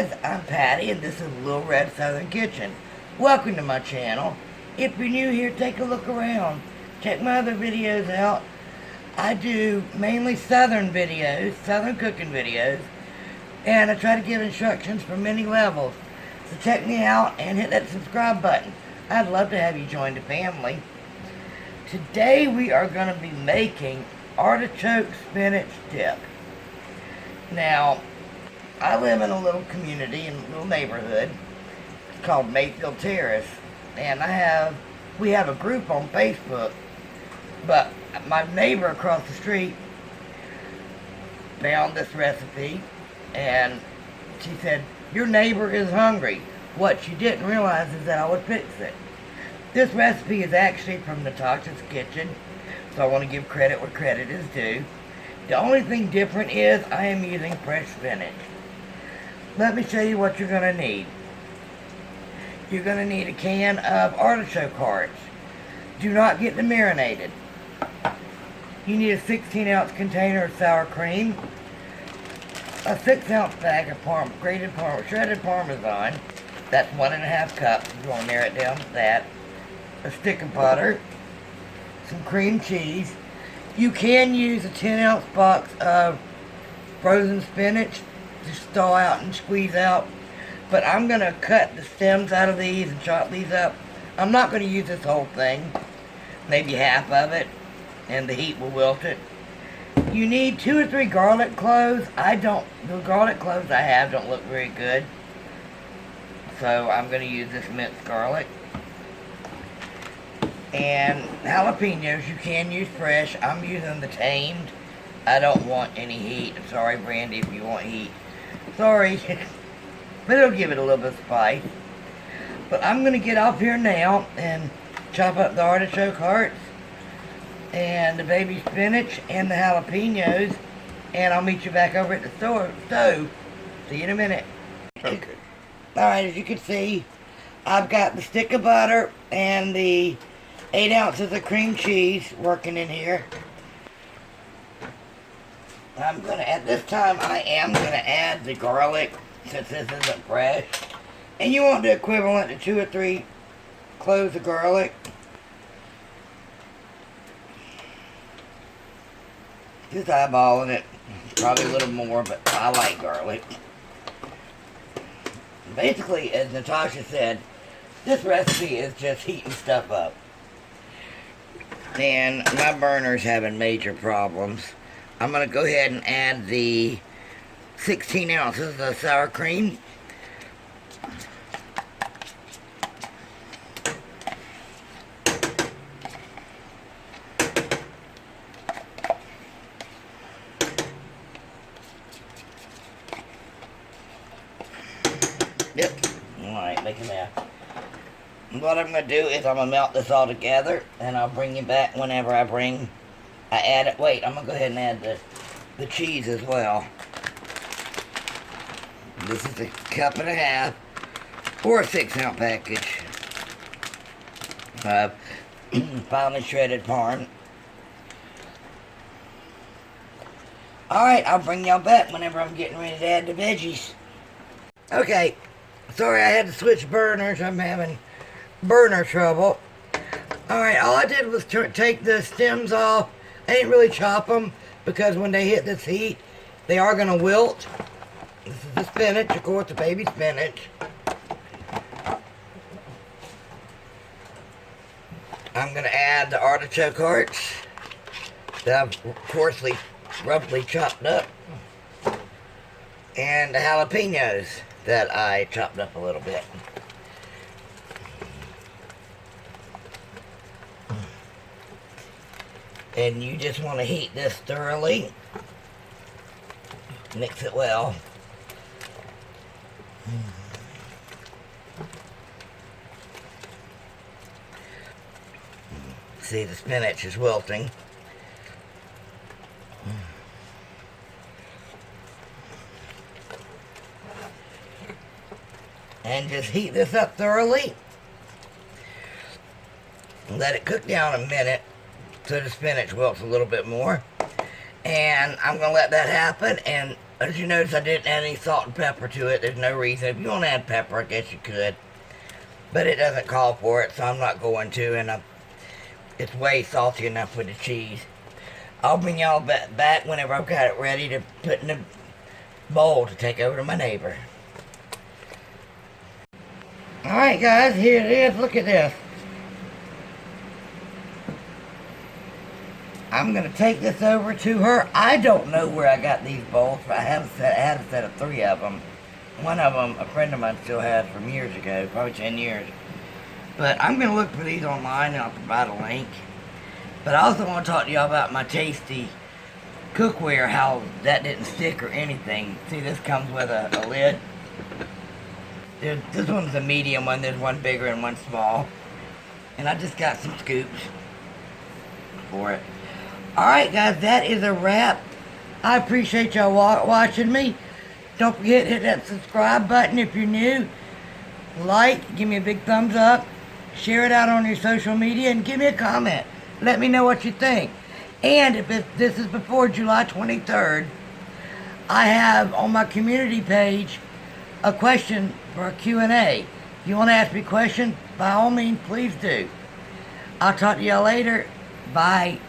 guys, I'm Patty and this is Little Red Southern Kitchen. Welcome to my channel. If you're new here, take a look around. Check my other videos out. I do mainly Southern videos, Southern cooking videos, and I try to give instructions for many levels. So check me out and hit that subscribe button. I'd love to have you join the family. Today we are going to be making artichoke spinach dip. Now, I live in a little community, in a little neighborhood. It's called Mayfield Terrace. And we have a group on Facebook. But my neighbor across the street found this recipe. And she said, "Your neighbor is hungry." What she didn't realize is that I would fix it. This recipe is actually from Natasha's kitchen. So I want to give credit where credit is due. The only thing different is I am using fresh spinach. Let me show you what you're going to need. You're going to need a can of artichoke hearts. Do not get them marinated. You need a 16-ounce container of sour cream, a 6-ounce bag of shredded Parmesan. That's 1.5 cups. You want to narrow it down to that. A stick of butter, some cream cheese. You can use a 10-ounce box of frozen spinach to thaw out and squeeze out, but I'm going to cut the stems out of these and chop these up. I'm not going to use this whole thing, maybe half of it, and the heat will wilt it. You need 2 or 3 garlic cloves. The garlic cloves I have don't look very good, so I'm going to use this minced garlic. And jalapenos, you can use fresh. I'm using the tamed. I don't want any heat. I'm sorry, Brandy, if you want heat. Sorry. But it'll give it a little bit of spice. But I'm going to get off here now and chop up the artichoke hearts and the baby spinach and the jalapenos. And I'll meet you back over at the stove. See you in a minute. Okay. Alright, as you can see, I've got the stick of butter and the 8 ounces of cream cheese working in here. At this time, I am going to add the garlic, since this isn't fresh. And you want the equivalent of 2 or 3 cloves of garlic. Just eyeballing it. Probably a little more, but I like garlic. Basically, as Natasha said, this recipe is just heating stuff up. And my burner's having major problems. I'm going to go ahead and add the 16 ounces of sour cream. Yep. Alright, make a mess. What I'm going to do is I'm going to melt this all together, and I'll bring you back whenever I add it. Wait, I'm going to go ahead and add the cheese as well. This is a 1.5 cups or a 6-ounce package of finely shredded Parm. Alright, I'll bring y'all back whenever I'm getting ready to add the veggies. Okay, sorry I had to switch burners. I'm having burner trouble. Alright, all I did was take the stems off. I didn't really chop them because when they hit this heat, they are going to wilt. This is the spinach, of course, the baby spinach. I'm going to add the artichoke hearts that I've roughly chopped up. And the jalapenos that I chopped up a little bit. And you just want to heat this thoroughly. Mix it well. See, the spinach is wilting. And just heat this up thoroughly. Let it cook down a minute so the spinach wilts a little bit more. And I'm going to let that happen, and As you notice, I didn't add any salt and pepper to it. There's no reason. If you want to add pepper, I guess you could. But it doesn't call for it, so I'm not going to. And it's way salty enough with the cheese. I'll bring y'all back whenever I've got it ready to put in the bowl to take over to my neighbor. Alright guys, here it is. Look at this. I'm going to take this over to her. I don't know where I got these bowls, but I had a set of 3 of them. One of them a friend of mine still has from years ago, probably 10 years. But I'm going to look for these online and I'll provide a link. But I also want to talk to y'all about my tasty cookware, how that didn't stick or anything. See, this comes with a lid. This one's a medium one. There's one bigger and one small. And I just got some scoops for it. Alright guys, that is a wrap. I appreciate y'all watching me. Don't forget to hit that subscribe button if you're new. Like, give me a big thumbs up. Share it out on your social media and give me a comment. Let me know what you think. And if this is before July 23rd, I have on my community page a question for a Q&A. If you want to ask me a question, by all means, please do. I'll talk to y'all later. Bye.